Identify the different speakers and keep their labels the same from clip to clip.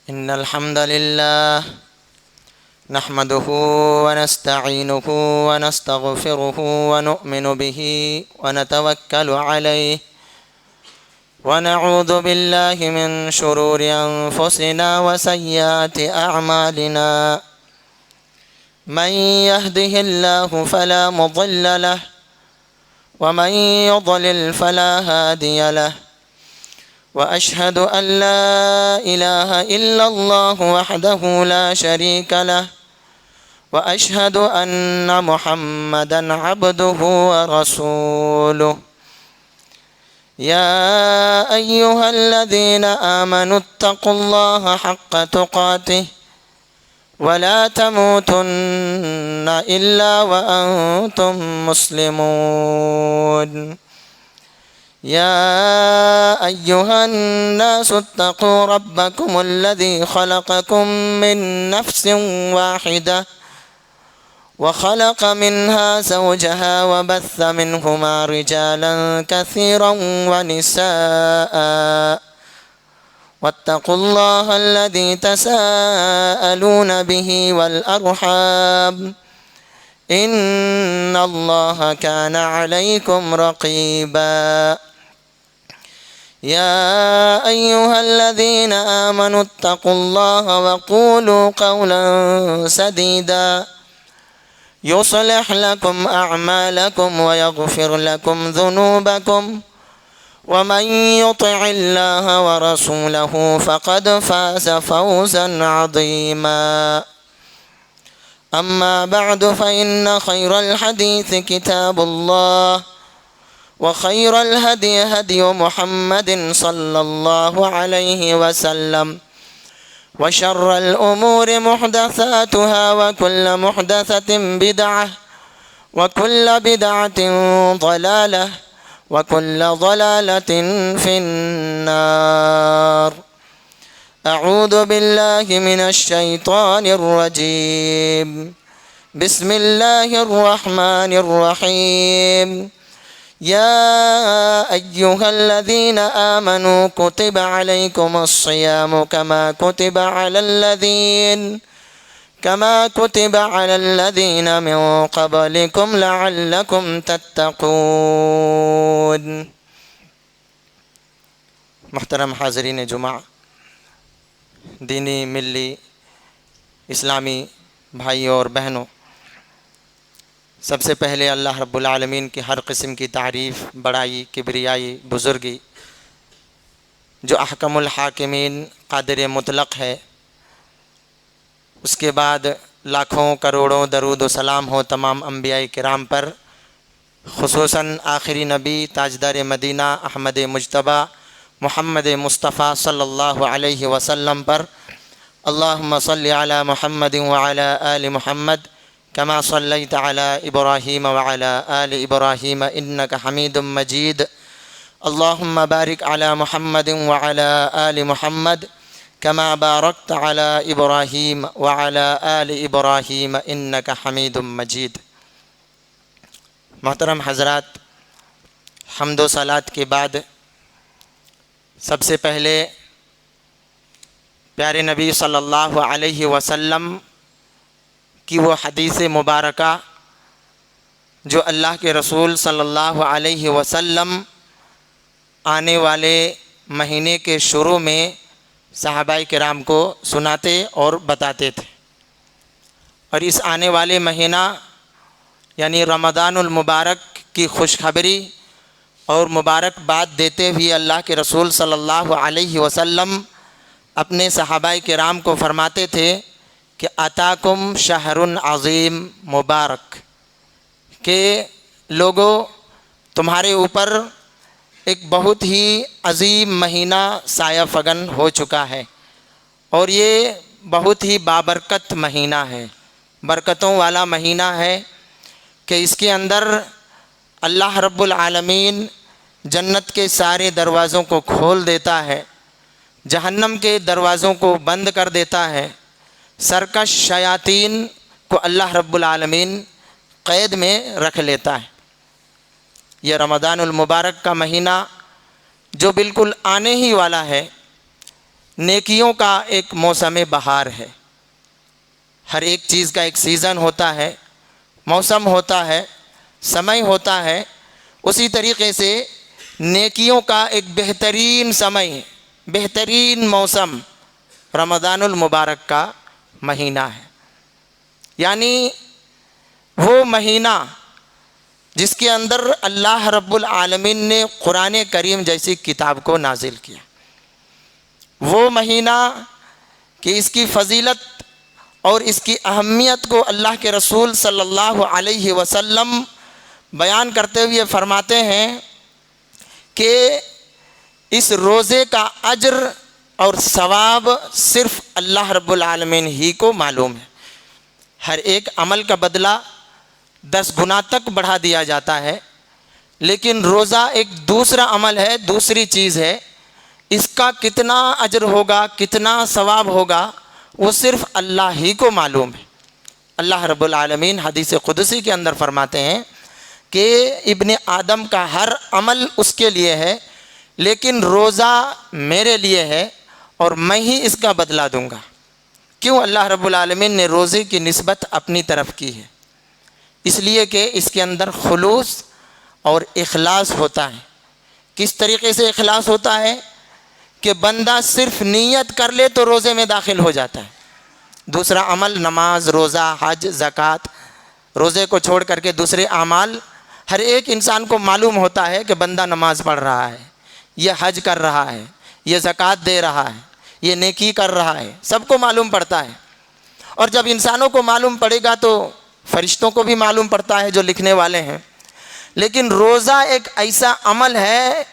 Speaker 1: إن الحمد لله نحمده ونستعينه ونستغفره ونؤمن به ونتوكل عليه ونعوذ بالله من شرور أنفسنا وسيئات أعمالنا. من يهده الله فلا مضل له ومن يضلل فلا هادي له، وأشهد أن لا إله إلا الله وحده لا شريك له، وأشهد أن محمدًا عبده ورسوله. يا أيها الذين آمنوا اتقوا الله حق تقاته ولا تموتن إلا وأنتم مسلمون. يا أيها الناس اتقوا ربكم الذي خلقكم من نفس واحدة وخلق منها زوجها وبث منهما رجالا كثيرا ونساء، واتقوا الله الذي تساءلون به والأرحام إن الله كان عليكم رقيبا. يا أيها الذين آمنوا اتقوا الله وقولوا قولا سديدا يصلح لكم أعمالكم ويغفر لكم ذنوبكم، ومن يطع الله ورسوله فقد فاز فوزا عظيما. أما بعد، فإن خير الحديث كتاب الله، وخير الهدي هدي محمد صلى الله عليه وسلم، وشر الأمور محدثاتها، وكل محدثة بدعة، وكل بدعة ضلالة، وكل ضلالة في النار. أعوذ بالله من الشيطان الرجيم. بسم الله الرحمن الرحيم. يا أيها الذين آمنوا كتب عليكم الصيام كما كتب على الذين من قبلكم لعلكم تتقون. محترم حاضرین جمعہ، دینی ملی اسلامی بھائیوں اور بہنوں، سب سے پہلے اللہ رب العالمین کی ہر قسم کی تعریف، بڑائی، کبریائی، بزرگی، جو احکم الحاکمین قادر مطلق ہے. اس کے بعد لاکھوں کروڑوں درود و سلام ہو تمام انبیاء کرام پر، خصوصاً آخری نبی تاجدار مدینہ احمد مجتبیٰ محمد مصطفیٰ صلی اللہ علیہ وسلم پر. اللہم صلی علی محمد وعلی آل محمد كما صليت على إبراهيم وعلى آل إبراهيم إنك حميد مجيد. اللهم بارك على محمد وعلى آل محمد كما باركت على إبراهيم وعلى آل إبراهيم إنك حميد مجيد. محترم حضرات، حمد و صلات کے بعد سب سے پہلے پیارے نبی صلی اللہ علیہ وسلم کی وہ حدیث مبارکہ جو اللہ کے رسول صلی اللہ علیہ وسلم آنے والے مہینے کے شروع میں صحابہ کرام کو سناتے اور بتاتے تھے. اور اس آنے والے مہینہ یعنی رمضان المبارک کی خوشخبری اور مبارکباد دیتے ہوئے اللہ کے رسول صلی اللہ علیہ وسلم اپنے صحابہ کرام کو فرماتے تھے کہ اتاکم شہر عظیم مبارک، کہ لوگوں تمہارے اوپر ایک بہت ہی عظیم مہینہ سایہ فگن ہو چکا ہے، اور یہ بہت ہی بابرکت مہینہ ہے، برکتوں والا مہینہ ہے کہ اس کے اندر اللہ رب العالمین جنت کے سارے دروازوں کو کھول دیتا ہے، جہنم کے دروازوں کو بند کر دیتا ہے، سرکش شیاطین کو اللہ رب العالمین قید میں رکھ لیتا ہے. یہ رمضان المبارک کا مہینہ جو بالکل آنے ہی والا ہے، نیکیوں کا ایک موسم بہار ہے۔ ہر ایک چیز کا ایک سیزن ہوتا ہے، موسم ہوتا ہے، سمے ہوتا ہے۔ اسی طریقے سے نیکیوں کا ایک بہترین سمے، بہترین موسم رمضان المبارک کا مہینہ ہے۔ یعنی وہ مہینہ جس کے اندر اللہ رب العالمین نے قرآن کریم جیسی کتاب کو نازل کیا، وہ مہینہ کہ اس کی فضیلت اور اس کی اہمیت کو اللہ کے رسول صلی اللہ علیہ وسلم بیان کرتے ہوئے فرماتے ہیں کہ اس روزے کا اجر اور ثواب صرف اللہ رب العالمین ہی کو معلوم ہے۔ ہر ایک عمل کا بدلہ 10 گنا تک بڑھا دیا جاتا ہے، لیکن روزہ ایک دوسرا عمل ہے، دوسری چیز ہے۔ اس کا کتنا اجر ہوگا، کتنا ثواب ہوگا، وہ صرف اللہ ہی کو معلوم ہے۔ اللہ رب العالمین حدیث قدسی کے اندر فرماتے ہیں کہ ابن آدم کا ہر عمل اس کے لیے ہے، لیکن روزہ میرے لیے ہے اور میں ہی اس کا بدلہ دوں گا۔ کیوں اللہ رب العالمین نے روزے کی نسبت اپنی طرف کی ہے؟ اس لیے کہ اس کے اندر خلوص اور اخلاص ہوتا ہے۔ کس طریقے سے اخلاص ہوتا ہے؟ کہ بندہ صرف نیت کر لے تو روزے میں داخل ہو جاتا ہے۔ دوسرا عمل نماز، روزہ، حج، زکوٰۃ، روزے کو چھوڑ کر کے دوسرے اعمال ہر ایک انسان کو معلوم ہوتا ہے کہ بندہ نماز پڑھ رہا ہے، یہ حج کر رہا ہے، یہ زکوٰۃ دے رہا ہے، یہ نیکی کر رہا ہے، سب کو معلوم پڑتا ہے۔ اور جب انسانوں کو معلوم پڑے گا تو فرشتوں کو بھی معلوم پڑتا ہے جو لکھنے والے ہیں۔ لیکن روزہ ایک ایسا عمل ہے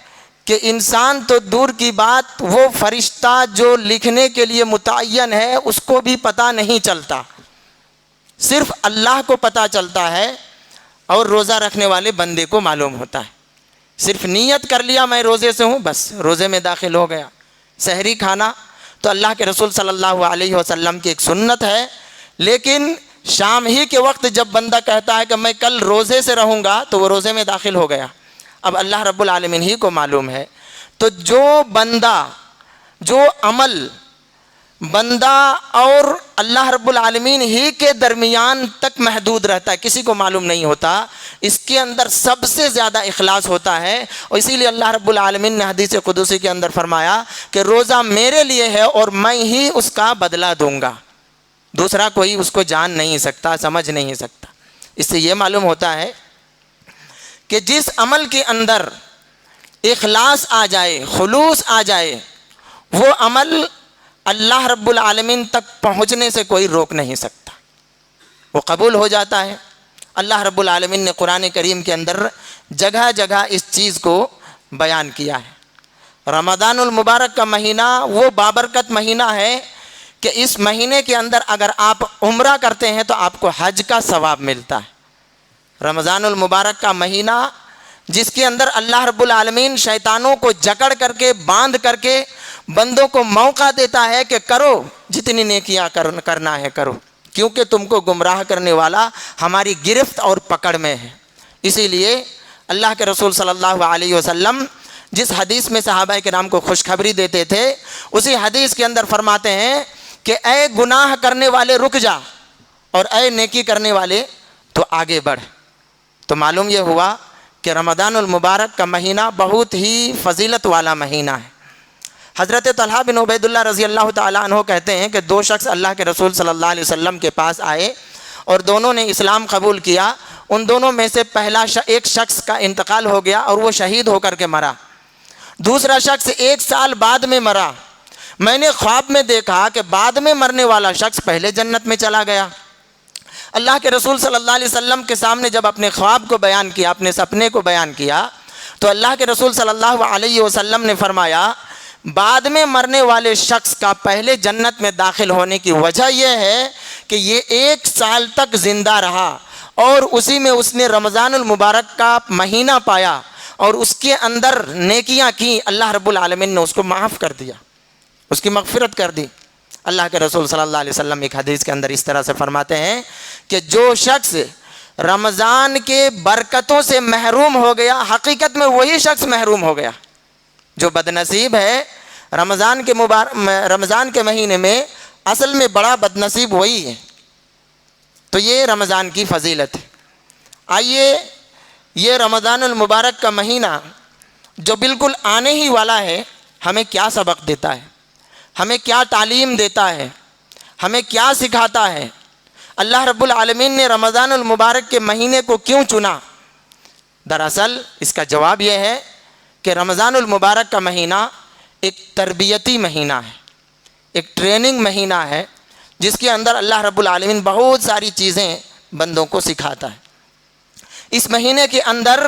Speaker 1: کہ انسان تو دور کی بات، وہ فرشتہ جو لکھنے کے لیے متعین ہے اس کو بھی پتہ نہیں چلتا، صرف اللہ کو پتہ چلتا ہے اور روزہ رکھنے والے بندے کو معلوم ہوتا ہے۔ صرف نیت کر لیا میں روزے سے ہوں، بس روزے میں داخل ہو گیا۔ سحری کھانا تو اللہ کے رسول صلی اللہ علیہ وسلم کی ایک سنت ہے، لیکن شام ہی کے وقت جب بندہ کہتا ہے کہ میں کل روزے سے رہوں گا تو وہ روزے میں داخل ہو گیا۔ اب اللہ رب العالمین ہی کو معلوم ہے۔ تو جو بندہ، جو عمل بندہ اور اللہ رب العالمین ہی کے درمیان تک محدود رہتا ہے، کسی کو معلوم نہیں ہوتا، اس کے اندر سب سے زیادہ اخلاص ہوتا ہے۔ اور اسی لیے اللہ رب العالمین نے حدیث قدسی کے اندر فرمایا کہ روزہ میرے لیے ہے اور میں ہی اس کا بدلہ دوں گا، دوسرا کوئی اس کو جان نہیں سکتا، سمجھ نہیں سکتا۔ اس سے یہ معلوم ہوتا ہے کہ جس عمل کے اندر اخلاص آ جائے، خلوص آ جائے، وہ عمل اللہ رب العالمین تک پہنچنے سے کوئی روک نہیں سکتا، وہ قبول ہو جاتا ہے۔ اللہ رب العالمین نے قرآن کریم کے اندر جگہ جگہ اس چیز کو بیان کیا ہے۔ رمضان المبارک کا مہینہ وہ بابرکت مہینہ ہے کہ اس مہینے کے اندر اگر آپ عمرہ کرتے ہیں تو آپ کو حج کا ثواب ملتا ہے۔ رمضان المبارک کا مہینہ جس کے اندر اللہ رب العالمین شیطانوں کو جکڑ کر کے، باندھ کر کے بندوں کو موقع دیتا ہے کہ کرو، جتنی نیکیاں کرنا ہے کرو، کیونکہ تم کو گمراہ کرنے والا ہماری گرفت اور پکڑ میں ہے۔ اسی لیے اللہ کے رسول صلی اللہ علیہ وسلم جس حدیث میں صحابہ کرام کو خوشخبری دیتے تھے، اسی حدیث کے اندر فرماتے ہیں کہ اے گناہ کرنے والے رک جا اور اے نیکی کرنے والے تو آگے بڑھ۔ تو معلوم یہ ہوا کہ رمضان المبارک کا مہینہ بہت ہی فضیلت والا مہینہ ہے۔ حضرت طلحہ بن عبید اللہ رضی اللہ تعالیٰ عنہ کہتے ہیں کہ 2 شخص اللہ کے رسول صلی اللہ علیہ وسلم کے پاس آئے اور دونوں نے اسلام قبول کیا۔ ان دونوں میں سے پہلا ایک شخص کا انتقال ہو گیا اور وہ شہید ہو کر کے مرا، دوسرا شخص 1 سال بعد میں مرا۔ میں نے خواب میں دیکھا کہ بعد میں مرنے والا شخص پہلے جنت میں چلا گیا۔ اللہ کے رسول صلی اللہ علیہ وسلم کے سامنے جب اپنے خواب کو بیان کیا، اپنے سپنے کو بیان کیا، تو اللہ کے رسول صلی اللہ علیہ وسلم نے فرمایا بعد میں مرنے والے شخص کا پہلے جنت میں داخل ہونے کی وجہ یہ ہے کہ یہ 1 سال تک زندہ رہا اور اسی میں اس نے رمضان المبارک کا مہینہ پایا اور اس کے اندر نیکیاں کی، اللہ رب العالمین نے اس کو معاف کر دیا، اس کی مغفرت کر دی۔ اللہ کے رسول صلی اللہ علیہ وسلم ایک حدیث کے اندر اس طرح سے فرماتے ہیں کہ جو شخص رمضان کے برکتوں سے محروم ہو گیا، حقیقت میں وہی شخص محروم ہو گیا۔ جو بدنصیب ہے رمضان کے مہینے میں اصل میں بڑا بدنصیب وہی ہے. تو یہ رمضان کی فضیلت ہے. آئیے یہ رمضان المبارک کا مہینہ جو بالکل آنے ہی والا ہے ہمیں کیا سبق دیتا ہے, ہمیں کیا تعلیم دیتا ہے, ہمیں کیا سکھاتا ہے. اللہ رب العالمین نے رمضان المبارک کے مہینے کو کیوں چنا؟ دراصل اس کا جواب یہ ہے کہ رمضان المبارک کا مہینہ ایک تربیتی مہینہ ہے, ایک ٹریننگ مہینہ ہے, جس کے اندر اللہ رب العالمین بہت ساری چیزیں بندوں کو سکھاتا ہے. اس مہینے کے اندر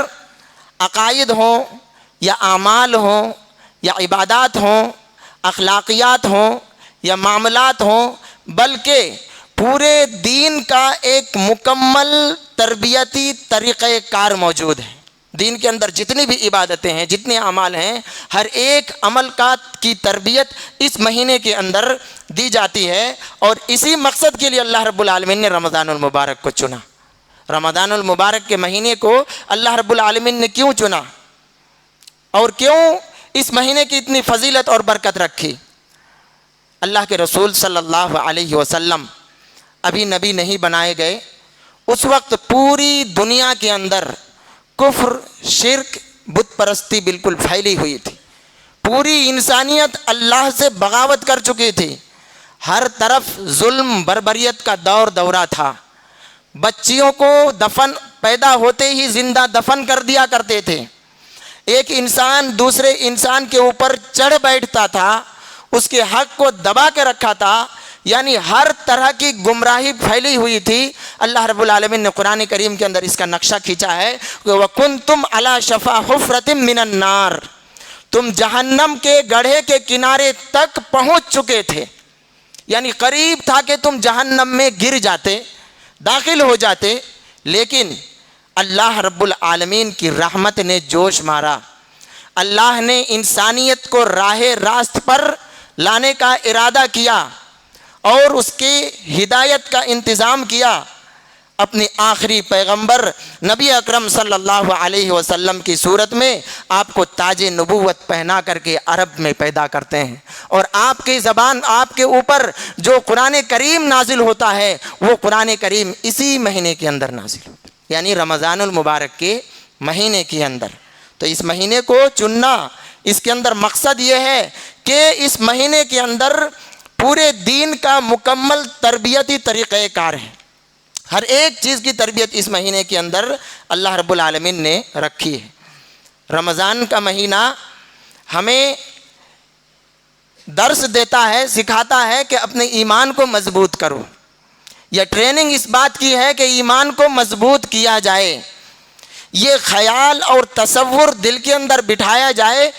Speaker 1: عقائد ہوں یا اعمال ہوں یا عبادات ہوں, اخلاقیات ہوں یا معاملات ہوں, بلکہ پورے دین کا ایک مکمل تربیتی طریقہ کار موجود ہے. دین کے اندر جتنی بھی عبادتیں ہیں, جتنے اعمال ہیں, ہر ایک عمل کی تربیت اس مہینے کے اندر دی جاتی ہے. اور اسی مقصد کے لیے اللہ رب العالمین نے رمضان المبارک کو چنا. رمضان المبارک کے مہینے کو اللہ رب العالمین نے کیوں چنا اور کیوں اس مہینے کی اتنی فضیلت اور برکت رکھی؟ اللہ کے رسول صلی اللہ علیہ وسلم ابھی نبی نہیں بنائے گئے, اس وقت پوری دنیا کے اندر کفر, شرک, بت پرستی بالکل پھیلی ہوئی تھی. پوری انسانیت اللہ سے بغاوت کر چکی تھی. ہر طرف ظلم بربریت کا دور دورہ تھا. بچیوں کو پیدا ہوتے ہی زندہ دفن کر دیا کرتے تھے. ایک انسان دوسرے انسان کے اوپر چڑھ بیٹھتا تھا, اس کے حق کو دبا کے رکھا تھا. یعنی ہر طرح کی گمراہی پھیلی ہوئی تھی. اللہ رب العالمین نے قرآن کریم کے اندر اس کا نقشہ کھینچا ہے کہ وَكُنْتُمْ عَلَى شَفَا حُفْرَةٍ مِّنَ النَّارِ, تم جہنم کے گڑھے کے کنارے تک پہنچ چکے تھے. یعنی قریب تھا کہ تم جہنم میں گر جاتے, داخل ہو جاتے. لیکن اللہ رب العالمین کی رحمت نے جوش مارا. اللہ نے انسانیت کو راہ راست پر لانے کا ارادہ کیا اور اس کی ہدایت کا انتظام کیا. اپنی آخری پیغمبر نبی اکرم صلی اللہ علیہ وسلم کی صورت میں آپ کو تاج نبوت پہنا کر کے عرب میں پیدا کرتے ہیں, اور آپ کی زبان, آپ کے اوپر جو قرآن کریم نازل ہوتا ہے وہ قرآن کریم اسی مہینے کے اندر نازل ہوتا ہے, یعنی رمضان المبارک کے مہینے کے اندر. تو اس مہینے کو چننا, اس کے اندر مقصد یہ ہے کہ اس مہینے کے اندر پورے دین کا مکمل تربیتی طریقہ کار ہے. ہر ایک چیز کی تربیت اس مہینے کے اندر اللہ رب العالمین نے رکھی ہے. رمضان کا مہینہ ہمیں درس دیتا ہے, سکھاتا ہے کہ اپنے ایمان کو مضبوط کرو. یہ ٹریننگ اس بات کی ہے کہ ایمان کو مضبوط کیا جائے. یہ خیال اور تصور دل کے اندر بٹھایا جائے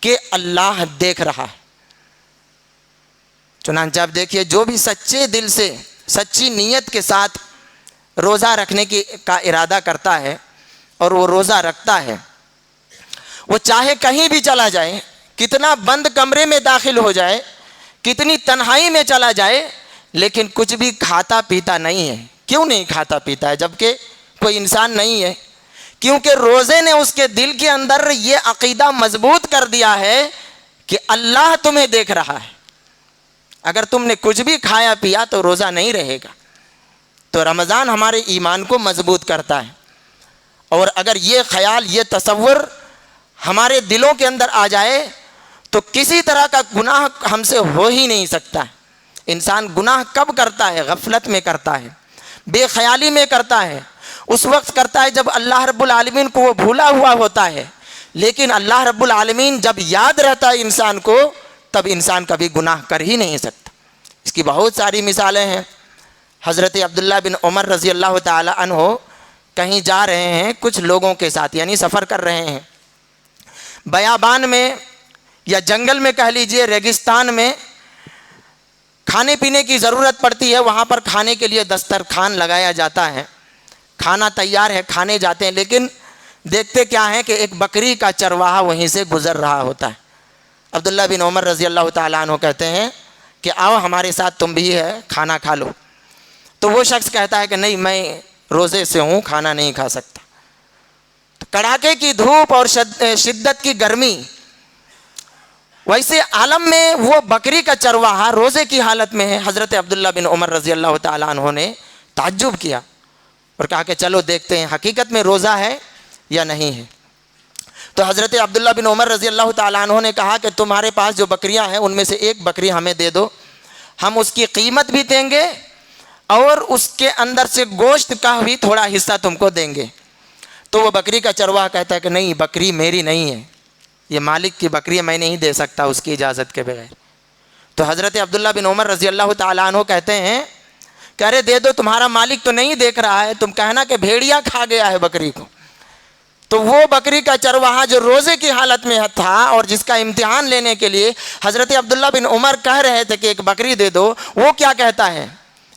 Speaker 1: کہ اللہ دیکھ رہا ہے. چنانچہ آپ دیکھیے, جو بھی سچے دل سے, سچی نیت کے ساتھ روزہ رکھنے کا ارادہ کرتا ہے اور وہ روزہ رکھتا ہے, وہ چاہے کہیں بھی چلا جائے, کتنا بند کمرے میں داخل ہو جائے, کتنی تنہائی میں چلا جائے, لیکن کچھ بھی کھاتا پیتا نہیں ہے. کیوں نہیں کھاتا پیتا ہے جبکہ کوئی انسان نہیں ہے؟ کیونکہ روزے نے اس کے دل کے اندر یہ عقیدہ مضبوط کر دیا ہے کہ اللہ تمہیں دیکھ رہا ہے. اگر تم نے کچھ بھی کھایا پیا تو روزہ نہیں رہے گا. تو رمضان ہمارے ایمان کو مضبوط کرتا ہے. اور اگر یہ خیال, یہ تصور ہمارے دلوں کے اندر آ جائے تو کسی طرح کا گناہ ہم سے ہو ہی نہیں سکتا. انسان گناہ کب کرتا ہے؟ غفلت میں کرتا ہے, بے خیالی میں کرتا ہے, اس وقت کرتا ہے جب اللہ رب العالمین کو وہ بھولا ہوا ہوتا ہے. لیکن اللہ رب العالمین جب یاد رہتا ہے انسان کو, تب انسان کبھی گناہ کر ہی نہیں سکتا. اس کی بہت ساری مثالیں ہیں. حضرت عبداللہ بن عمر رضی اللہ تعالی عنہ کہیں جا رہے ہیں کچھ لوگوں کے ساتھ, یعنی سفر کر رہے ہیں, بیابان میں یا جنگل میں کہہ لیجئے, ریگستان میں کھانے پینے کی ضرورت پڑتی ہے. وہاں پر کھانے کے لیے دسترخوان لگایا جاتا ہے, کھانا تیار ہے, کھانے جاتے ہیں. لیکن دیکھتے کیا ہیں کہ ایک بکری کا چرواہا وہیں سے گزر رہا ہوتا ہے. عبداللہ بن عمر رضی اللہ تعالیٰ عنہ کہتے ہیں کہ آؤ ہمارے ساتھ تم بھی ہے, کھانا کھا لو. تو وہ شخص کہتا ہے کہ نہیں, میں روزے سے ہوں, کھانا نہیں کھا سکتا. تو کڑاکے کی دھوپ اور شدت کی گرمی, ویسے عالم میں وہ بکری کا چرواہا روزے کی حالت میں ہے. حضرت عبداللہ بن عمر رضی اللہ تعالیٰ عنہ نے تعجب کیا اور کہا کہ چلو دیکھتے ہیں حقیقت میں روزہ ہے یا نہیں ہے. تو حضرت عبداللہ بن عمر رضی اللہ تعالیٰ عنہ نے کہا کہ تمہارے پاس جو بکریاں ہیں ان میں سے ایک بکری ہمیں دے دو, ہم اس کی قیمت بھی دیں گے اور اس کے اندر سے گوشت کا بھی تھوڑا حصہ تم کو دیں گے. تو وہ بکری کا چرواہا کہتا ہے کہ نہیں, بکری میری نہیں ہے, یہ مالک کی بکری ہے, میں نہیں دے سکتا اس کی اجازت کے بغیر. تو حضرت عبداللہ بن عمر رضی اللہ تعالیٰ عنہ کہتے ہیں کہ ارے دے دو, تمہارا مالک تو نہیں دیکھ رہا ہے, تم کہنا کہ بھیڑیا کھا گیا ہے بکری کو. تو وہ بکری کا چرواہا جو روزے کی حالت میں تھا اور جس کا امتحان لینے کے لیے حضرت عبداللہ بن عمر کہہ رہے تھے کہ ایک بکری دے دو, وہ کیا کہتا ہے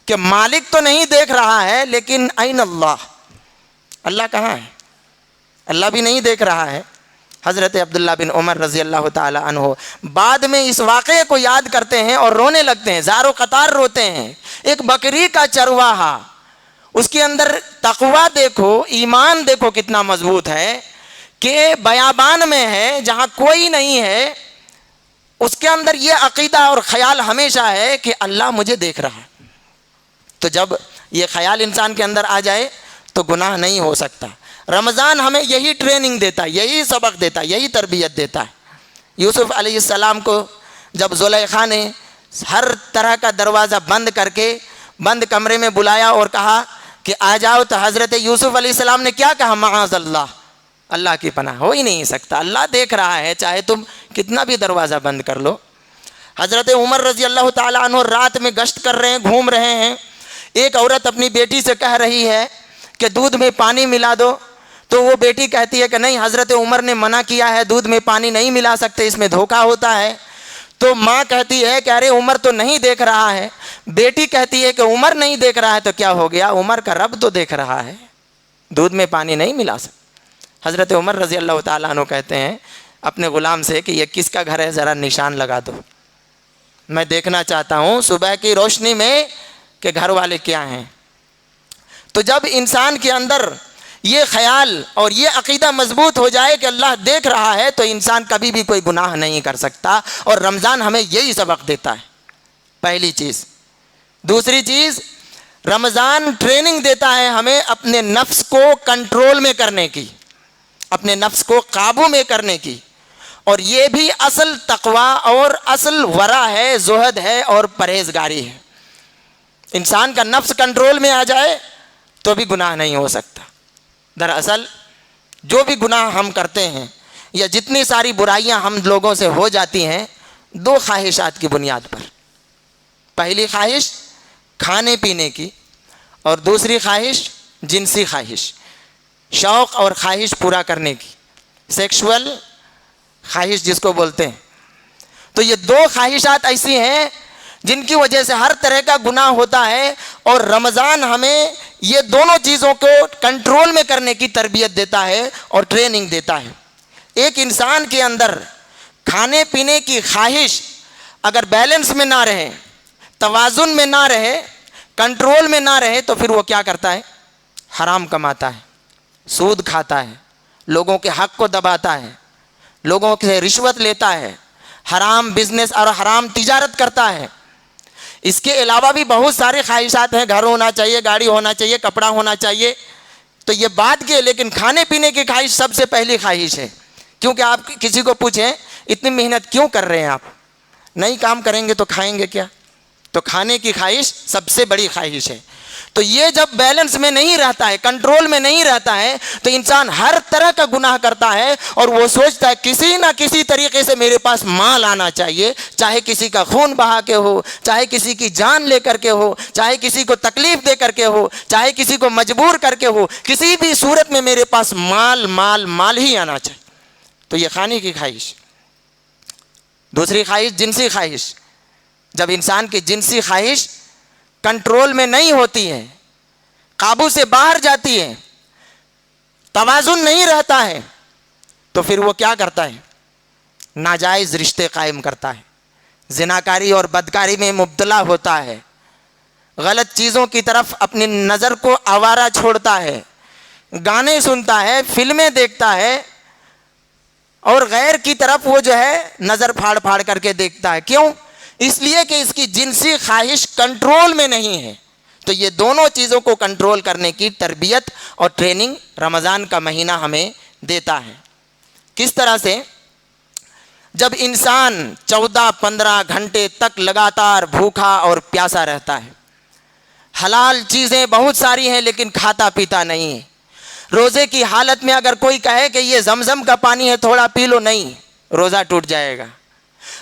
Speaker 1: کہ مالک تو نہیں دیکھ رہا ہے لیکن این اللہ, اللہ کہاں ہے, اللہ بھی نہیں دیکھ رہا ہے. حضرت عبداللہ بن عمر رضی اللہ تعالی عنہ بعد میں اس واقعے کو یاد کرتے ہیں اور رونے لگتے ہیں, زار و قطار روتے ہیں. ایک بکری کا چرواہا, اس کے اندر تقویٰ دیکھو, ایمان دیکھو کتنا مضبوط ہے کہ بیابان میں ہے جہاں کوئی نہیں ہے, اس کے اندر یہ عقیدہ اور خیال ہمیشہ ہے کہ اللہ مجھے دیکھ رہا ہے. تو جب یہ خیال انسان کے اندر آ جائے تو گناہ نہیں ہو سکتا. رمضان ہمیں یہی ٹریننگ دیتا ہے, یہی سبق دیتا ہے, یہی تربیت دیتا ہے. یوسف علیہ السلام کو جب زلیخا نے ہر طرح کا دروازہ بند کر کے بند کمرے میں بلایا اور کہا کہ آ جاؤ, تو حضرت یوسف علیہ السلام نے کیا کہا, معاذ اللہ, اللہ کی پناہ, ہو ہی نہیں سکتا, اللہ دیکھ رہا ہے چاہے تم کتنا بھی دروازہ بند کر لو. حضرت عمر رضی اللہ تعالیٰ عنہ رات میں گشت کر رہے ہیں, گھوم رہے ہیں. ایک عورت اپنی بیٹی سے کہہ رہی ہے کہ دودھ میں پانی ملا دو, تو وہ بیٹی کہتی ہے کہ نہیں, حضرت عمر نے منع کیا ہے, دودھ میں پانی نہیں ملا سکتے, اس میں دھوکہ ہوتا ہے. تو ماں کہتی ہے کہ ارے عمر تو نہیں دیکھ رہا ہے. بیٹی کہتی ہے کہ عمر نہیں دیکھ رہا ہے تو کیا ہو گیا, عمر کا رب تو دیکھ رہا ہے, دودھ میں پانی نہیں ملا سکتا. حضرت عمر رضی اللہ تعالیٰ عنہ کہتے ہیں اپنے غلام سے کہ یہ کس کا گھر ہے, ذرا نشان لگا دو, میں دیکھنا چاہتا ہوں صبح کی روشنی میں کہ گھر والے کیا ہیں. تو جب انسان کے اندر یہ خیال اور یہ عقیدہ مضبوط ہو جائے کہ اللہ دیکھ رہا ہے تو انسان کبھی بھی کوئی گناہ نہیں کر سکتا. اور رمضان ہمیں یہی سبق دیتا ہے, پہلی چیز. دوسری چیز, رمضان ٹریننگ دیتا ہے ہمیں اپنے نفس کو کنٹرول میں کرنے کی, اپنے نفس کو قابو میں کرنے کی. اور یہ بھی اصل تقویٰ اور اصل ورع ہے, زہد ہے اور پرہیزگاری ہے. انسان کا نفس کنٹرول میں آ جائے تو بھی گناہ نہیں ہو سکتا. دراصل جو بھی گناہ ہم کرتے ہیں یا جتنی ساری برائیاں ہم لوگوں سے ہو جاتی ہیں, دو خواہشات کی بنیاد پر. پہلی خواہش کھانے پینے کی اور دوسری خواہش جنسی خواہش, شوق اور خواہش پورا کرنے کی, سیکشول خواہش جس کو بولتے ہیں. تو یہ دو خواہشات ایسی ہیں جن کی وجہ سے ہر طرح کا گناہ ہوتا ہے. اور رمضان ہمیں یہ دونوں چیزوں کو کنٹرول میں کرنے کی تربیت دیتا ہے اور ٹریننگ دیتا ہے. ایک انسان کے اندر کھانے پینے کی خواہش اگر بیلنس میں نہ رہے, توازن میں نہ رہے, کنٹرول میں نہ رہے, تو پھر وہ کیا کرتا ہے, حرام کماتا ہے, سود کھاتا ہے, لوگوں کے حق کو دباتا ہے, لوگوں سے رشوت لیتا ہے, حرام بزنس اور حرام تجارت کرتا ہے. اس کے علاوہ بھی بہت ساری خواہشات ہیں, گھر ہونا چاہیے, گاڑی ہونا چاہیے, کپڑا ہونا چاہیے, تو یہ بات کی, لیکن کھانے پینے کی خواہش سب سے پہلی خواہش ہے. کیونکہ آپ کسی کو پوچھیں اتنی محنت کیوں کر رہے ہیں آپ, نہیں کام کریں گے تو کھائیں گے کیا, تو کھانے کی خواہش سب سے بڑی خواہش ہے. تو یہ جب بیلنس میں نہیں رہتا ہے, کنٹرول میں نہیں رہتا ہے, تو انسان ہر طرح کا گناہ کرتا ہے اور وہ سوچتا ہے کسی نہ کسی طریقے سے میرے پاس مال آنا چاہیے, چاہے کسی کا خون بہا کے ہو, چاہے کسی کی جان لے کر کے ہو, چاہے کسی کو تکلیف دے کر کے ہو, چاہے کسی کو مجبور کر کے ہو, کسی بھی صورت میں میرے پاس مال مال مال ہی آنا چاہیے. تو یہ کھانے کی خواہش. دوسری خواہش جنسی خواہش. جب انسان کی جنسی خواہش کنٹرول میں نہیں ہوتی ہے, قابو سے باہر جاتی ہے, توازن نہیں رہتا ہے, تو پھر وہ کیا کرتا ہے, ناجائز رشتے قائم کرتا ہے, زناکاری اور بدکاری میں مبتلا ہوتا ہے, غلط چیزوں کی طرف اپنی نظر کو آوارہ چھوڑتا ہے, گانے سنتا ہے, فلمیں دیکھتا ہے, اور غیر کی طرف وہ جو ہے نظر پھاڑ پھاڑ کر کے دیکھتا ہے. کیوں؟ اس لیے کہ اس کی جنسی خواہش کنٹرول میں نہیں ہے. تو یہ دونوں چیزوں کو کنٹرول کرنے کی تربیت اور ٹریننگ رمضان کا مہینہ ہمیں دیتا ہے. کس طرح سے؟ جب انسان 14-15 گھنٹے تک لگاتار بھوکا اور پیاسا رہتا ہے، حلال چیزیں بہت ساری ہیں لیکن کھاتا پیتا نہیں ہے. روزے کی حالت میں اگر کوئی کہے کہ یہ زمزم کا پانی ہے تھوڑا پی لو، نہیں، روزہ ٹوٹ جائے گا.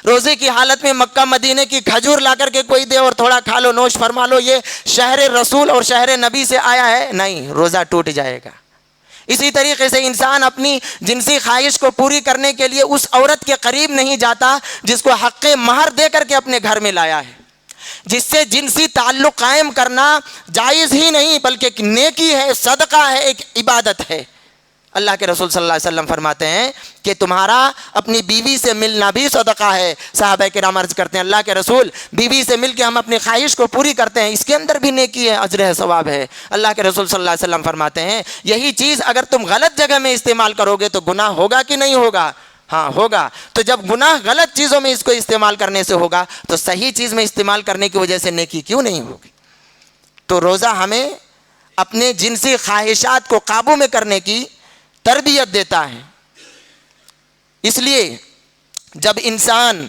Speaker 1: روزے کی حالت میں مکہ مدینے کی کھجور لا کر کے کوئی دے اور تھوڑا کھا لو، نوش فرما لو، یہ شہر رسول اور شہر نبی سے آیا ہے، نہیں، روزہ ٹوٹ جائے گا. اسی طریقے سے انسان اپنی جنسی خواہش کو پوری کرنے کے لیے اس عورت کے قریب نہیں جاتا جس کو حق مہر دے کر کے اپنے گھر میں لایا ہے. جس سے جنسی تعلق قائم کرنا جائز ہی نہیں بلکہ ایک نیکی ہے، صدقہ ہے، ایک عبادت ہے. اللہ کے رسول صلی اللہ علیہ وسلم فرماتے ہیں کہ تمہارا اپنی بیوی سے ملنا بھی صدقہ ہے. صحابہ کرام عرض کرتے ہیں اللہ کے رسول، بیوی سے مل کے ہم اپنی خواہش کو پوری کرتے ہیں، اس کے اندر بھی نیکی ہے، اجر ہے، ثواب ہے. اللہ کے رسول صلی اللہ علیہ وسلم فرماتے ہیں یہی چیز اگر تم غلط جگہ میں استعمال کرو گے تو گناہ ہوگا کہ نہیں ہوگا؟ ہاں ہوگا. تو جب گناہ غلط چیزوں میں اس کو استعمال کرنے سے ہوگا تو صحیح چیز میں استعمال کرنے کی وجہ سے نیکی کیوں نہیں ہوگی؟ تو روزہ ہمیں اپنے جنسی خواہشات کو قابو میں کرنے کی تربیت دیتا ہے. اس لیے جب انسان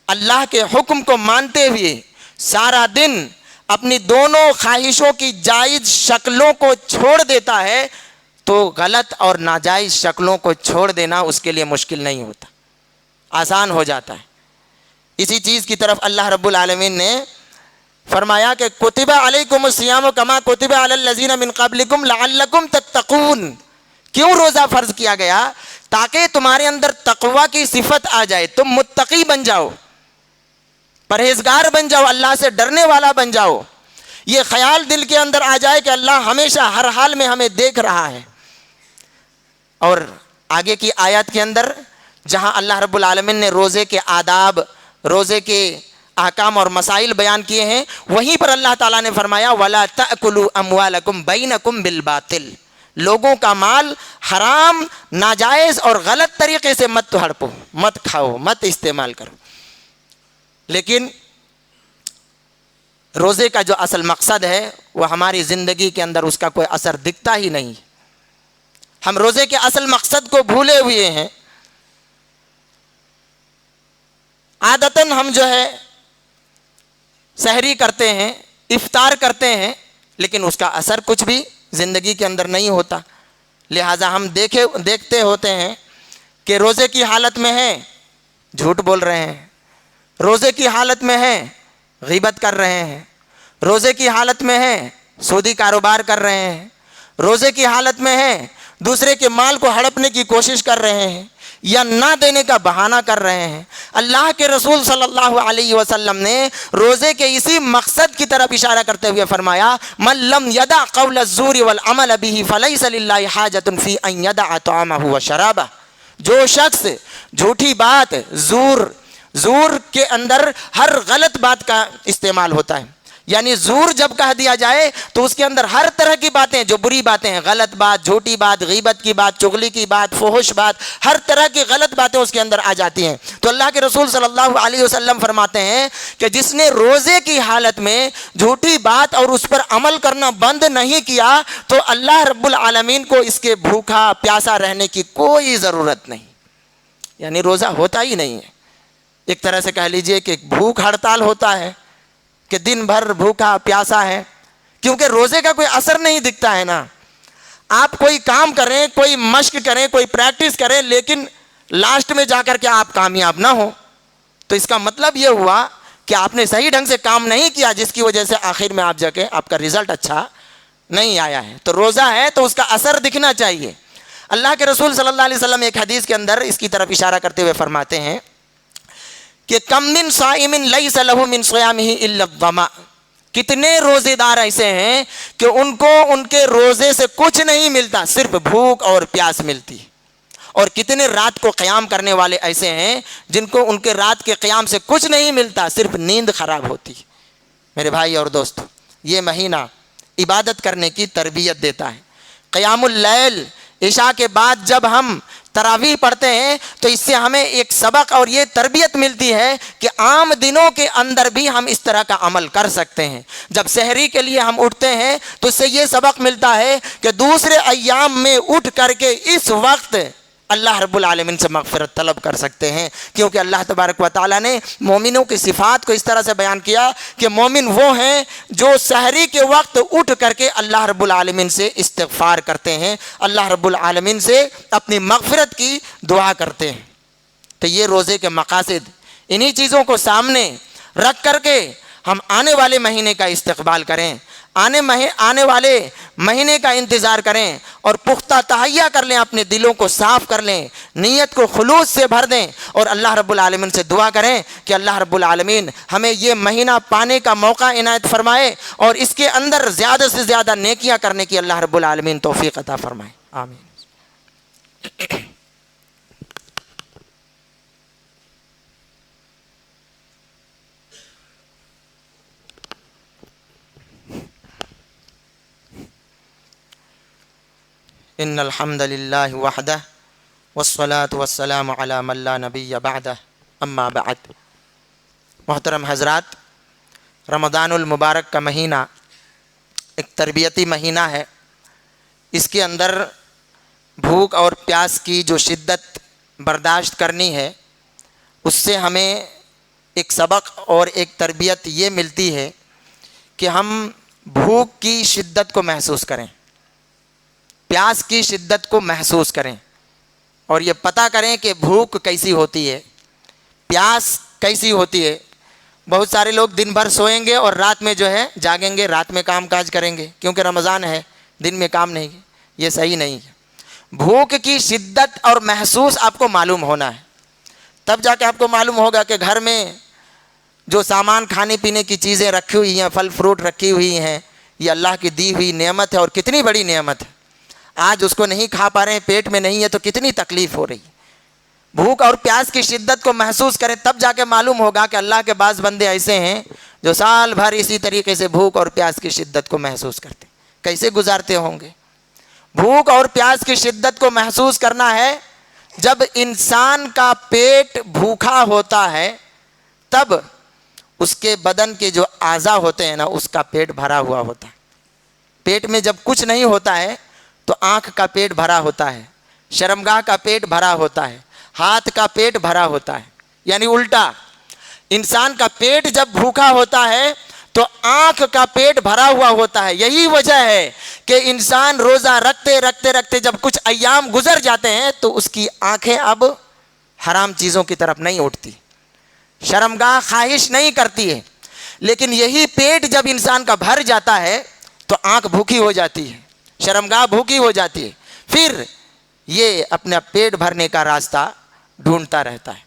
Speaker 1: اللہ کے حکم کو مانتے ہوئے سارا دن اپنی دونوں خواہشوں کی جائز شکلوں کو چھوڑ دیتا ہے تو غلط اور ناجائز شکلوں کو چھوڑ دینا اس کے لیے مشکل نہیں ہوتا، آسان ہو جاتا ہے. اسی چیز کی طرف اللہ رب العالمین نے فرمایا کہ کتب علیکم الصیام کما کتب علی الذین من قبلکم لعلکم تتقون. کیوں روزہ فرض کیا گیا؟ تاکہ تمہارے اندر تقوی کی صفت آ جائے، تم متقی بن جاؤ، پرہیزگار بن جاؤ، اللہ سے ڈرنے والا بن جاؤ. یہ خیال دل کے اندر آ جائے کہ اللہ ہمیشہ ہر حال میں ہمیں دیکھ رہا ہے. اور آگے کی آیات کے اندر جہاں اللہ رب العالمین نے روزے کے آداب، روزے کے احکام اور مسائل بیان کیے ہیں، وہیں پر اللہ تعالیٰ نے فرمایا وَلَا تَأْكُلُوا أَمْوَالَكُمْ بَيْنَكُمْ بِالْبَاطِلِ. لوگوں کا مال حرام، ناجائز اور غلط طریقے سے مت ہڑپو، مت کھاؤ، مت استعمال کرو. لیکن روزے کا جو اصل مقصد ہے وہ ہماری زندگی کے اندر اس کا کوئی اثر دکھتا ہی نہیں. ہم روزے کے اصل مقصد کو بھولے ہوئے ہیں. عادتاً ہم جو ہے سحری کرتے ہیں، افطار کرتے ہیں، لیکن اس کا اثر کچھ بھی زندگی کے اندر نہیں ہوتا. لہٰذا ہم دیکھتے ہوتے ہیں کہ روزے کی حالت میں ہیں جھوٹ بول رہے ہیں، روزے کی حالت میں ہیں غیبت کر رہے ہیں، روزے کی حالت میں ہیں سودی کاروبار کر رہے ہیں، روزے کی حالت میں ہیں دوسرے کے مال کو ہڑپنے کی کوشش کر رہے ہیں یا نہ دینے کا بہانہ کر رہے ہیں. اللہ کے رسول صلی اللہ علیہ وسلم نے روزے کے اسی مقصد کی طرف اشارہ کرتے ہوئے فرمایا من لم یدع قول الزور والعمل به فلیس للہ حاجۃ فی ان یدع طعامہ وشرابہ. جو شخص جھوٹی بات، زور کے اندر ہر غلط بات کا استعمال ہوتا ہے، یعنی زور جب کہہ دیا جائے تو اس کے اندر ہر طرح کی باتیں جو بری باتیں ہیں، غلط بات، جھوٹی بات، غیبت کی بات، چغلی کی بات، فحش بات، ہر طرح کی غلط باتیں اس کے اندر آ جاتی ہیں. تو اللہ کے رسول صلی اللہ علیہ وسلم فرماتے ہیں کہ جس نے روزے کی حالت میں جھوٹی بات اور اس پر عمل کرنا بند نہیں کیا تو اللہ رب العالمین کو اس کے بھوکا پیاسا رہنے کی کوئی ضرورت نہیں، یعنی روزہ ہوتا ہی نہیں ہے. ایک طرح سے کہہ لیجئے کہ بھوک ہڑتال ہوتا ہے کہ دن بھر بھوکا پیاسا ہے، کیونکہ روزے کا کوئی اثر نہیں دکھتا ہے نا. آپ کوئی کام کریں، کوئی مشق کریں، کوئی پریکٹس کریں، لیکن لاسٹ میں جا کر کے آپ کامیاب نہ ہو تو اس کا مطلب یہ ہوا کہ آپ نے صحیح ڈھنگ سے کام نہیں کیا، جس کی وجہ سے آخر میں آپ جا کے آپ کا رزلٹ اچھا نہیں آیا ہے. تو روزہ ہے تو اس کا اثر دکھنا چاہیے. اللہ کے رسول صلی اللہ علیہ وسلم ایک حدیث کے اندر اس کی طرف اشارہ کرتے ہوئے فرماتے ہیں کہ کم من صائم لیس لہ من صیامہ الا الظمأ. کتنے روزے دار ایسے ہیں کہ ان کو ان کے روزے سے کچھ نہیں ملتا، صرف بھوک اور پیاس ملتی. اور کتنے رات کو قیام کرنے والے ایسے ہیں جن کو ان کے رات کے قیام سے کچھ نہیں ملتا، صرف نیند خراب ہوتی. میرے بھائی اور دوستو، یہ مہینہ عبادت کرنے کی تربیت دیتا ہے. قیام اللیل، عشاء کے بعد جب ہم تراویح پڑھتے ہیں تو اس سے ہمیں ایک سبق اور یہ تربیت ملتی ہے کہ عام دنوں کے اندر بھی ہم اس طرح کا عمل کر سکتے ہیں۔ جب سحری کے لیے ہم اٹھتے ہیں تو اس سے یہ سبق ملتا ہے کہ دوسرے ایام میں اٹھ کر کے اس وقت اللہ رب العالمین سے مغفرت طلب کر سکتے ہیں، کیونکہ اللہ تبارک و تعالیٰ نے مومنوں کی صفات کو اس طرح سے بیان کیا کہ مومن وہ ہیں جو سحری کے وقت اٹھ کر کے اللہ رب العالمین سے استغفار کرتے ہیں، اللہ رب العالمین سے اپنی مغفرت کی دعا کرتے ہیں۔ تو یہ روزے کے مقاصد، انہی چیزوں کو سامنے رکھ کر کے ہم آنے والے مہینے کا استقبال کریں، آنے والے مہینے کا انتظار کریں اور پختہ تہیہ کر لیں، اپنے دلوں کو صاف کر لیں، نیت کو خلوص سے بھر دیں اور اللہ رب العالمین سے دعا کریں کہ اللہ رب العالمین ہمیں یہ مہینہ پانے کا موقع عنایت فرمائے اور اس کے اندر زیادہ سے زیادہ نیکیاں کرنے کی اللہ رب العالمین توفیق عطا فرمائے، آمین۔ ان الحمد للہ وحدہ والصلاة والسلام علی من لا نبی بعدہ، اما بعد۔ محترم حضرات، رمضان المبارک کا مہینہ ایک تربیتی مہینہ ہے۔ اس کے اندر بھوک اور پیاس کی جو شدت برداشت کرنی ہے، اس سے ہمیں ایک سبق اور ایک تربیت یہ ملتی ہے کہ ہم بھوک کی شدت کو محسوس کریں، پیاس کی شدت کو محسوس کریں اور یہ پتہ کریں کہ بھوک کیسی ہوتی ہے، پیاس کیسی ہوتی ہے۔ بہت سارے لوگ دن بھر سوئیں گے اور رات میں جو ہے جاگیں گے، رات میں کام کاج کریں گے کیونکہ رمضان ہے، دن میں کام نہیں، یہ صحیح نہیں ہے۔ بھوک کی شدت اور محسوس آپ کو معلوم ہونا ہے، تب جا کے آپ کو معلوم ہوگا کہ گھر میں جو سامان کھانے پینے کی چیزیں رکھی ہوئی ہیں، پھل فروٹ رکھی ہوئی ہیں، یہ اللہ کی دی ہوئی نعمت ہے اور کتنی بڑی نعمت ہے۔ آج اس کو نہیں کھا پا رہے ہیں، پیٹ میں نہیں ہے تو کتنی تکلیف ہو رہی ہے۔ بھوک اور پیاس کی شدت کو محسوس کریں، تب جا کے معلوم ہوگا کہ اللہ کے بعض بندے ایسے ہیں جو سال بھر اسی طریقے سے بھوک اور پیاس کی شدت کو محسوس کرتے، کیسے گزارتے ہوں گے۔ بھوک اور پیاس کی شدت کو محسوس کرنا ہے جب انسان کا پیٹ بھوکا ہوتا ہے، تب اس کے بدن کے جو اعضاء ہوتے ہیں نا، اس کا پیٹ بھرا ہوا ہوتا ہے۔ پیٹ میں جب کچھ نہیں ہوتا ہے تو آنکھ کا پیٹ بھرا ہوتا ہے، شرمگاہ کا پیٹ بھرا ہوتا ہے، ہاتھ کا پیٹ بھرا ہوتا ہے، یعنی الٹا انسان کا پیٹ جب بھوکا ہوتا ہے تو آنکھ کا پیٹ بھرا ہوا ہوتا ہے۔ یہی وجہ ہے کہ انسان روزہ رکھتے رکھتے رکھتے جب کچھ ایام گزر جاتے ہیں تو اس کی آنکھیں اب حرام چیزوں کی طرف نہیں اٹھتی، شرمگاہ خواہش نہیں کرتی ہے۔ لیکن یہی پیٹ جب انسان کا بھر جاتا ہے تو آنکھ بھوکی ہو جاتی ہے، شرمگاہ بھوکی ہو جاتی ہے، پھر یہ اپنا پیٹ بھرنے کا راستہ ڈھونڈتا رہتا ہے۔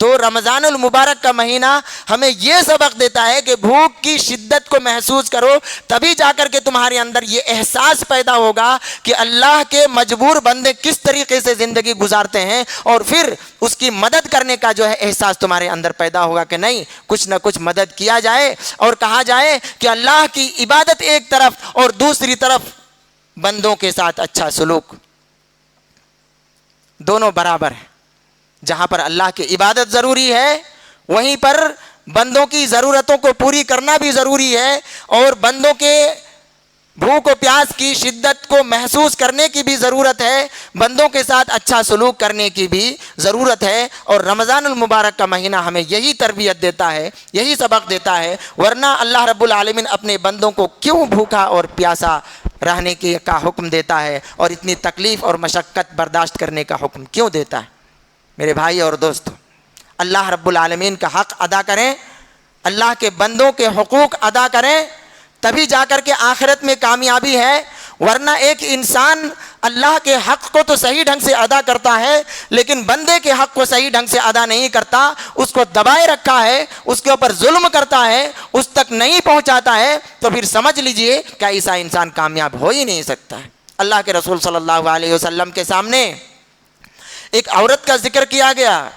Speaker 1: تو رمضان المبارک کا مہینہ ہمیں یہ سبق دیتا ہے کہ بھوک کی شدت کو محسوس کرو، تبھی جا کر کے تمہارے اندر یہ احساس پیدا ہوگا کہ اللہ کے مجبور بندے کس طریقے سے زندگی گزارتے ہیں، اور پھر اس کی مدد کرنے کا جو ہے احساس تمہارے اندر پیدا ہوگا کہ نہیں، کچھ نہ کچھ مدد کیا جائے اور کہا جائے کہ اللہ کی عبادت ایک طرف اور دوسری طرف بندوں کے ساتھ اچھا سلوک، دونوں برابر ہیں۔ جہاں پر اللہ کی عبادت ضروری ہے وہیں پر بندوں کی ضرورتوں کو پوری کرنا بھی ضروری ہے، اور بندوں کے بھوک و پیاس کی شدت کو محسوس کرنے کی بھی ضرورت ہے، بندوں کے ساتھ اچھا سلوک کرنے کی بھی ضرورت ہے۔ اور رمضان المبارک کا مہینہ ہمیں یہی تربیت دیتا ہے، یہی سبق دیتا ہے، ورنہ اللہ رب العالمین اپنے بندوں کو کیوں بھوکا اور پیاسا رہنے کا حکم دیتا ہے اور اتنی تکلیف اور مشقت برداشت کرنے کا حکم کیوں دیتا ہے؟ میرے بھائی اور دوستو، اللہ رب العالمین کا حق ادا کریں، اللہ کے بندوں کے حقوق ادا کریں، تبھی جا کر کے آخرت میں کامیابی ہے۔ ورنہ ایک انسان اللہ کے حق کو تو صحیح ڈھنگ سے ادا کرتا ہے لیکن بندے کے حق کو صحیح ڈھنگ سے ادا نہیں کرتا، اس کو دبائے رکھا ہے، اس کے اوپر ظلم کرتا ہے، اس تک نہیں پہنچاتا ہے، تو پھر سمجھ لیجئے کہ ایسا انسان کامیاب ہو ہی نہیں سکتا ہے۔ اللہ کے رسول صلی اللہ علیہ وسلم کے سامنے ایک عورت کا ذکر کیا گیا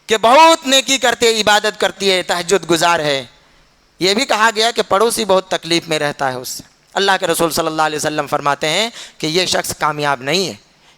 Speaker 1: کہ بہت نیکی کرتی ہے، عبادت کرتی ہے، تہجد گزار ہے۔ یہ بھی کہا گیا کہ پڑوسی بہت تکلیف میں رہتا ہے اس سے۔ اللہ کے رسول صلی اللہ علیہ وسلم فرماتے ہیں کہ یہ شخص کامیاب نہیں ہے،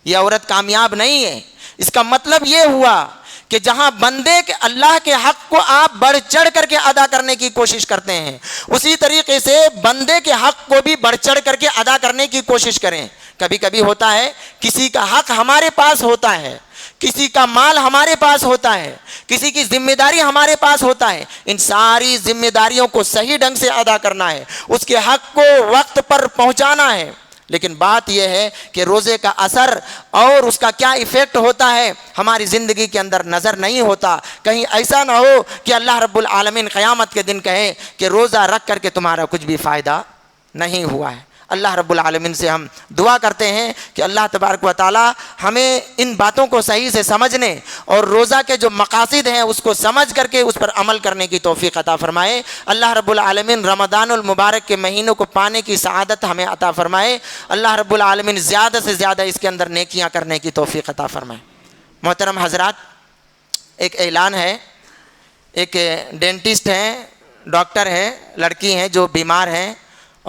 Speaker 1: یہ عورت کامیاب نہیں ہے۔ اس کا مطلب یہ ہوا کہ جہاں بندے کے اللہ کے حق کو آپ بڑھ چڑھ کر کے ادا کرنے کی کوشش کرتے ہیں، اسی طریقے سے بندے کے حق کو بھی بڑھ چڑھ کر کے ادا کرنے کی کوشش کریں۔ کبھی کبھی ہوتا ہے کسی کا حق ہمارے پاس ہوتا ہے، کسی کا مال ہمارے پاس ہوتا ہے، کسی کی ذمہ داری ہمارے پاس ہوتا ہے، ان ساری ذمہ داریوں کو صحیح ڈھنگ سے ادا کرنا ہے، اس کے حق کو وقت پر پہنچانا ہے۔ لیکن بات یہ ہے کہ روزے کا اثر اور اس کا کیا ایفیکٹ ہوتا ہے ہماری زندگی کے اندر نظر نہیں ہوتا۔ کہیں ایسا نہ ہو کہ اللہ رب العالمین قیامت کے دن کہے کہ روزہ رکھ کر کے تمہارا کچھ بھی فائدہ نہیں ہوا ہے۔ اللہ رب العالمین سے ہم دعا کرتے ہیں کہ اللہ تبارک و تعالی ہمیں ان باتوں کو صحیح سے سمجھنے اور روزہ کے جو مقاصد ہیں اس کو سمجھ کر کے اس پر عمل کرنے کی توفیق عطا فرمائے۔ اللہ رب العالمین رمضان المبارک کے مہینوں کو پانے کی سعادت ہمیں عطا فرمائے۔ اللہ رب العالمین زیادہ سے زیادہ اس کے اندر نیکیاں کرنے کی توفیق عطا فرمائے۔ محترم حضرات، ایک اعلان ہے، ایک ڈینٹسٹ ہیں، ڈاکٹر ہیں، لڑکی ہیں جو بیمار ہیں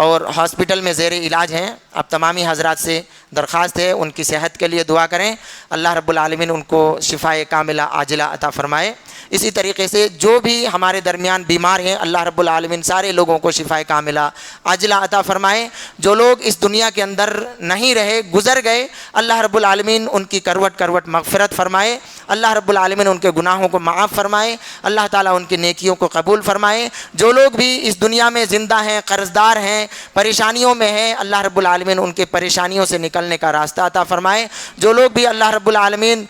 Speaker 1: اور ہاسپٹل میں زیر علاج ہیں۔ اب تمامی حضرات سے درخواست ہے ان کی صحت کے لیے دعا کریں، اللہ رب العالمین ان کو شفائے کاملہ عاجلہ عطا فرمائے۔ اسی طریقے سے جو بھی ہمارے درمیان بیمار ہیں اللہ رب العالمین سارے لوگوں کو شفائے کاملہ عاجلہ عطا فرمائے۔ جو لوگ اس دنیا کے اندر نہیں رہے، گزر گئے، اللہ رب العالمین ان کی کروٹ کروٹ مغفرت فرمائے، اللہ رب العالمین ان کے گناہوں کو معاف فرمائے، اللہ تعالیٰ ان کی نیکیوں کو قبول فرمائے۔ جو لوگ بھی اس دنیا میں زندہ ہیں، قرض دار ہیں، پریشانیوں میں ہیں، اللہ رب العالمین ان کے پریشانیوں سے نکلنے کا راستہ عطا فرمائے۔ جو لوگ بھی اللہ رب العالمین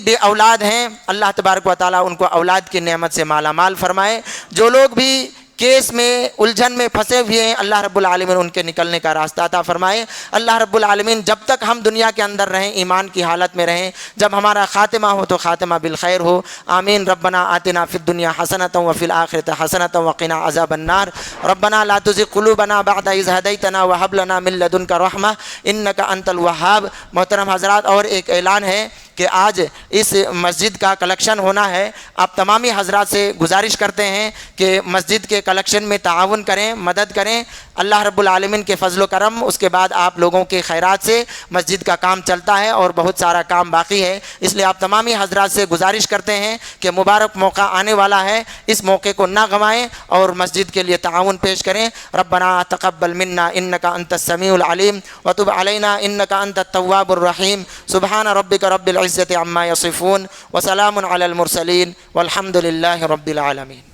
Speaker 1: بے اولاد ہیں اللہ تبارک و تعالیٰ ان کو اولاد کی نعمت سے مالا مال فرمائے۔ جو لوگ بھی کیس میں الجھن میں پھنسے ہوئے ہیں اللہ رب العالمین ان کے نکلنے کا راستہ عطا فرمائے۔ اللہ رب العالمین جب تک ہم دنیا کے اندر رہیں، ایمان کی حالت میں رہیں، جب ہمارا خاتمہ ہو تو خاتمہ بالخیر ہو۔ آمین۔ ربنا آتنا فی الدنیا حسنۃ وفی الآخرۃ حسنۃ وقنا عذاب النار۔ ربنا لا تزغ قلوبنا بعد اذ ہدیتنا وہب لنا من لدنک رحمہ انک انت الوہاب۔ محترم حضرات، اور ایک اعلان ہے کہ آج اس مسجد کا کلیکشن ہونا ہے۔ آپ تمامی حضرات سے گزارش کرتے ہیں کہ مسجد کے کلیکشن میں تعاون کریں، مدد کریں۔ اللہ رب العالمین کے فضل و کرم، اس کے بعد آپ لوگوں کے خیرات سے مسجد کا کام چلتا ہے اور بہت سارا کام باقی ہے، اس لیے آپ تمامی حضرات سے گزارش کرتے ہیں کہ مبارک موقع آنے والا ہے، اس موقع کو نہ گنوائیں اور مسجد کے لیے تعاون پیش کریں۔ ربنا تقبل منا انک انت السمیع العلیم وتب علینا انک انت التواب الرحیم۔ سبحان ربک رب العزت عما یصفون وسلام علی المرسلین والحمد للہ رب العالمین۔